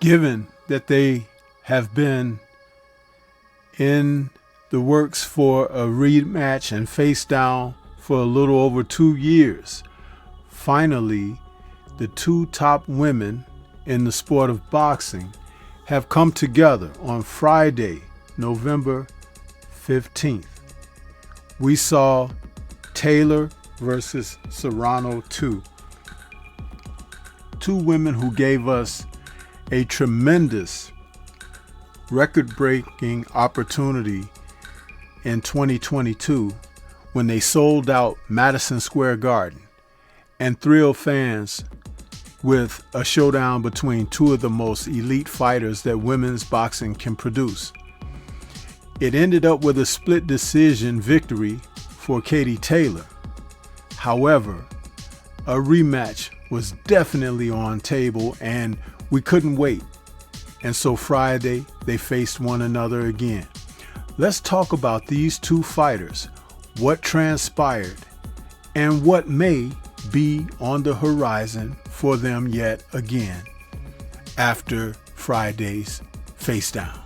Given that they have been in the works for a rematch and face down for a little over 2 years, finally, the two top women in the sport of boxing have come together on Friday, November 15th. We saw Taylor versus Serrano 2. Two women who gave us a tremendous record-breaking opportunity in 2022 when they sold out Madison Square Garden and thrilled fans with a showdown between two of the most elite fighters that women's boxing can produce. It ended up with a split decision victory for Katie Taylor. However, a rematch was definitely on table and we couldn't wait. And so Friday, they faced one another again. Let's talk about these two fighters, what transpired, and what may be on the horizon for them yet again after Friday's face down.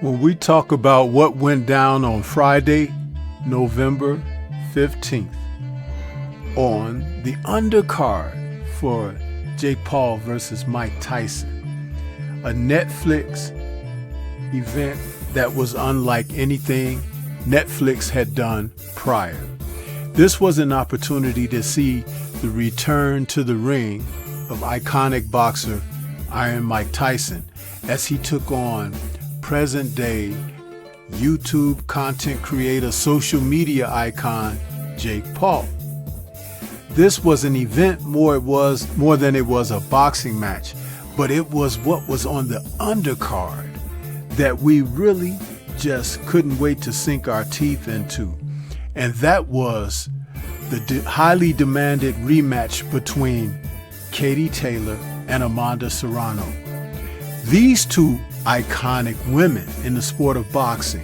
When we talk about what went down on Friday, November 15th, on the undercard for Jake Paul versus Mike Tyson, a Netflix event that was unlike anything Netflix had done prior. This was an opportunity to see the return to the ring of iconic boxer Iron Mike Tyson as he took on present-day YouTube content creator, social media icon Jake Paul. This was an event more than it was a boxing match, but it was what was on the undercard that we really just couldn't wait to sink our teeth into. And that was the highly demanded rematch between Katie Taylor and Amanda Serrano. These two iconic women in the sport of boxing,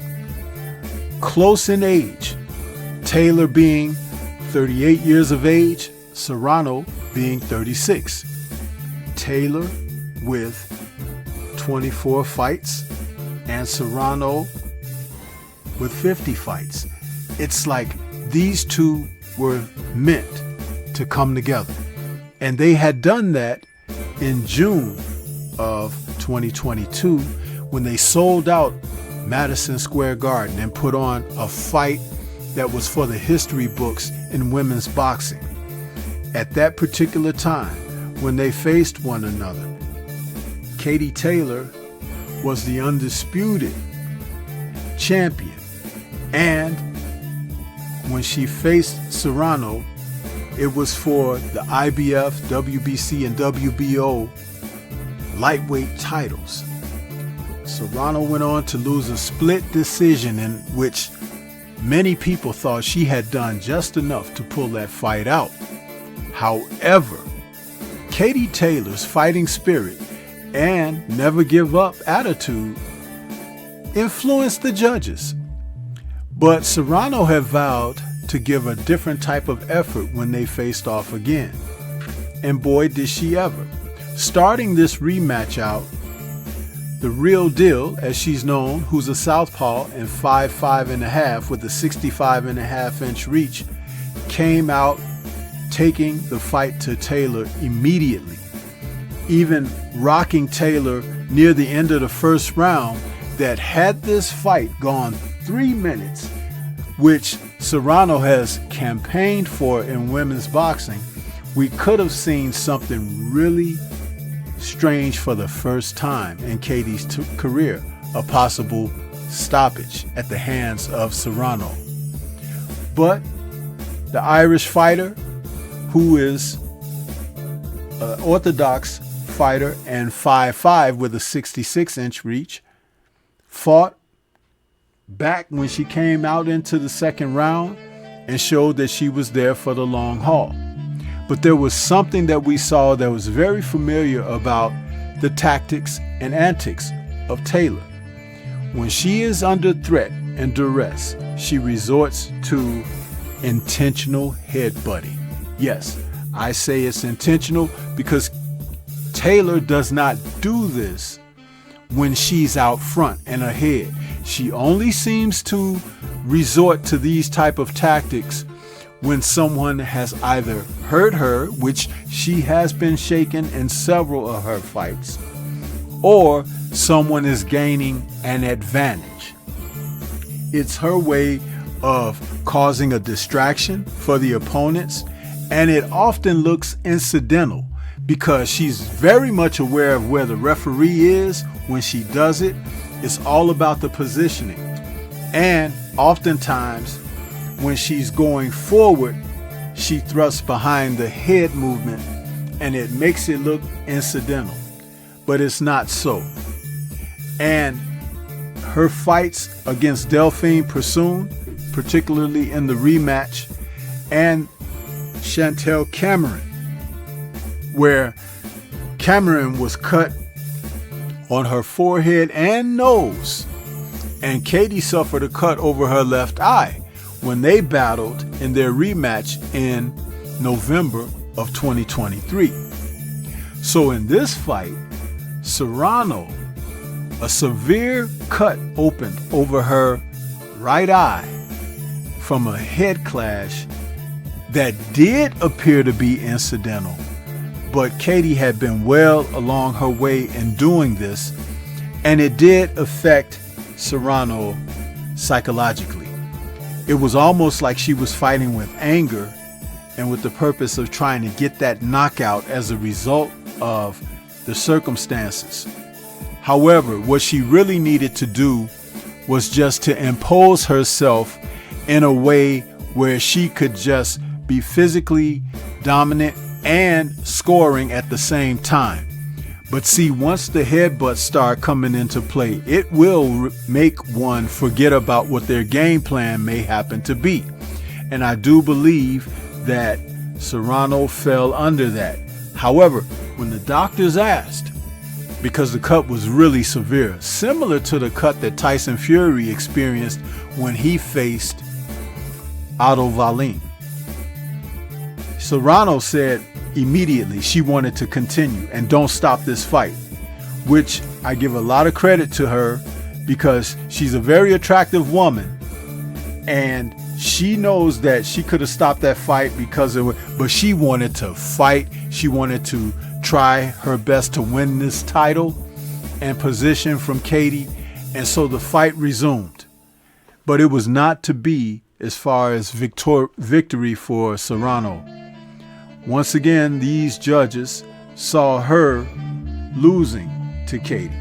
close in age, Taylor being 38 years of age, Serrano being 36. Taylor with 24 fights and Serrano with 50 fights. It's like these two were meant to come together. And they had done that in June of 2022 when they sold out Madison Square Garden and put on a fight that was for the history books in women's boxing. At that particular time, when they faced one another, Katie Taylor was the undisputed champion. And when she faced Serrano, it was for the IBF, WBC, and WBO lightweight titles. Serrano went on to lose a split decision in which many people thought she had done just enough to pull that fight out. However, Katie Taylor's fighting spirit and never give up attitude influenced the judges. But Serrano had vowed to give a different type of effort when they faced off again. And boy, did she ever. Starting this rematch out, the real deal, as she's known, who's a southpaw and 5'5.5" with a 65.5-inch reach, came out taking the fight to Taylor immediately, even rocking Taylor near the end of the first round. That had this fight gone 3 minutes, which Serrano has campaigned for in women's boxing, we could have seen something really strange for the first time in Katie's career, a possible stoppage at the hands of Serrano. But the Irish fighter, who is an orthodox fighter and 5'5" with a 66-inch reach, fought back when she came out into the second round and showed that she was there for the long haul. But there was something that we saw that was very familiar about the tactics and antics of Taylor. When she is under threat and duress, she resorts to intentional headbutting. Yes, I say it's intentional because Taylor does not do this when she's out front and ahead. She only seems to resort to these type of tactics when someone has either hurt her, which she has been shaken in several of her fights, or someone is gaining an advantage. It's her way of causing a distraction for the opponents, and it often looks incidental because she's very much aware of where the referee is when she does it. It's all about the positioning. And oftentimes, when she's going forward, she thrusts behind the head movement and it makes it look incidental. But it's not so. And her fights against Delphine Persoon, particularly in the rematch, and Chantel Cameron, where Cameron was cut on her forehead and nose, and Katie suffered a cut over her left eye when they battled in their rematch in November of 2023. So in this fight, Serrano, a severe cut opened over her right eye from a head clash that did appear to be incidental, but Katie had been well along her way in doing this, and it did affect Serrano psychologically. It was almost like she was fighting with anger and with the purpose of trying to get that knockout as a result of the circumstances. However, what she really needed to do was just to impose herself in a way where she could just be physically dominant and scoring at the same time. But see, once the headbutts start coming into play, it will make one forget about what their game plan may happen to be. And I do believe that Serrano fell under that. However, when the doctors asked, because the cut was really severe, similar to the cut that Tyson Fury experienced when he faced Otto Wallin, Serrano said, immediately she wanted to continue and don't stop this fight, which I give a lot of credit to her because she's a very attractive woman and she knows that she could have stopped that fight but she wanted to fight. She wanted to try her best to win this title and position from Katie. And so the fight resumed, but it was not to be as far as victory for Serrano. Once again, these judges saw her losing to Katie.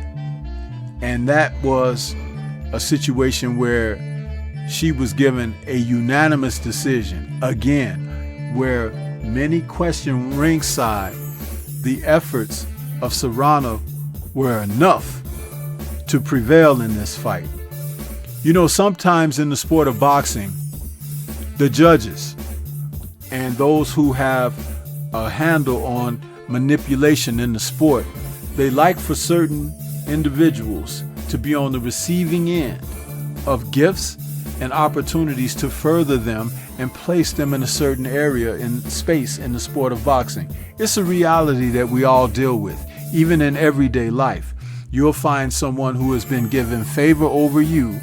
And that was a situation where she was given a unanimous decision, again, where many question ringside the efforts of Serrano were enough to prevail in this fight. You know, sometimes in the sport of boxing, the judges and those who have a handle on manipulation in the sport, they like for certain individuals to be on the receiving end of gifts and opportunities to further them and place them in a certain area in space in the sport of boxing. It's a reality that we all deal with, even in everyday life. You'll find someone who has been given favor over you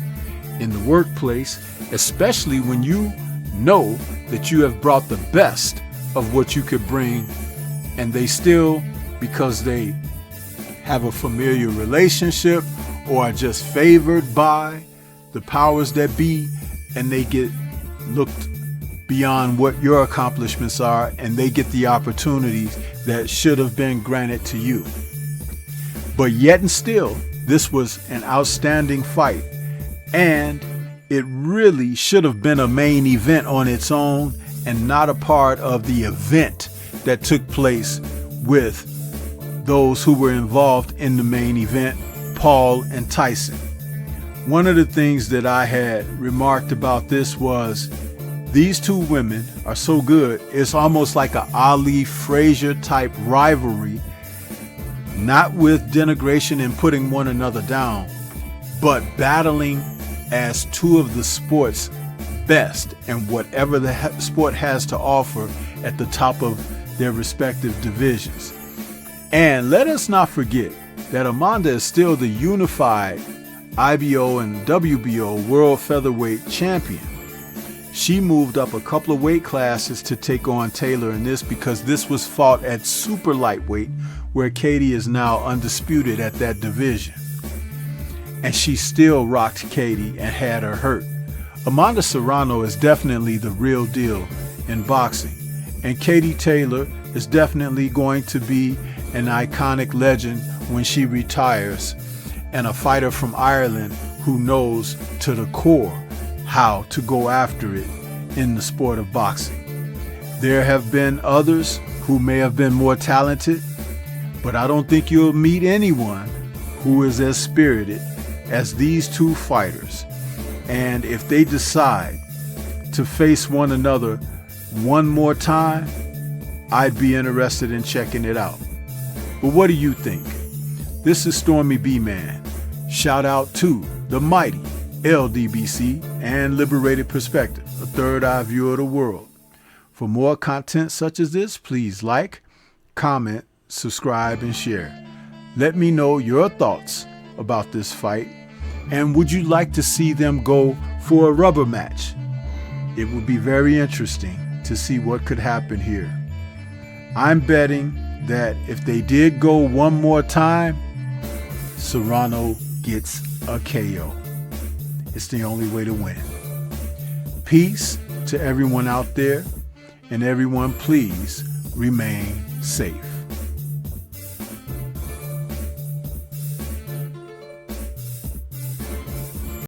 in the workplace, especially when you know that you have brought the best of what you could bring, and they still, because they have a familiar relationship or are just favored by the powers that be, and they get looked beyond what your accomplishments are, and they get the opportunities that should have been granted to you. But yet and still, this was an outstanding fight, and it really should have been a main event on its own and not a part of the event that took place with those who were involved in the main event, Paul and Tyson. One of the things that I had remarked about this was these two women are so good. It's almost like an Ali Frazier type rivalry, not with denigration and putting one another down, but battling as two of the sport's best and whatever the sport has to offer at the top of their respective divisions. And let us not forget that Amanda is still the unified IBO and WBO World Featherweight Champion. She moved up a couple of weight classes to take on Taylor in this because this was fought at super lightweight, where Katie is now undisputed at that division. And she still rocked Katie and had her hurt. Amanda Serrano is definitely the real deal in boxing, and Katie Taylor is definitely going to be an iconic legend when she retires, and a fighter from Ireland who knows to the core how to go after it in the sport of boxing. There have been others who may have been more talented, but I don't think you'll meet anyone who is as spirited as these two fighters. And if they decide to face one another one more time, I'd be interested in checking it out. But what do you think? This is Stormy B-Man. Shout out to the mighty LDBC and Liberated Perspective, a third eye view of the world. For more content such as this, please like, comment, subscribe, and share. Let me know your thoughts about this fight, and would you like to see them go for a rubber match? It would be very interesting to see what could happen here. I'm betting that if they did go one more time, Serrano gets a KO. It's the only way to win. Peace to everyone out there, and everyone please remain safe.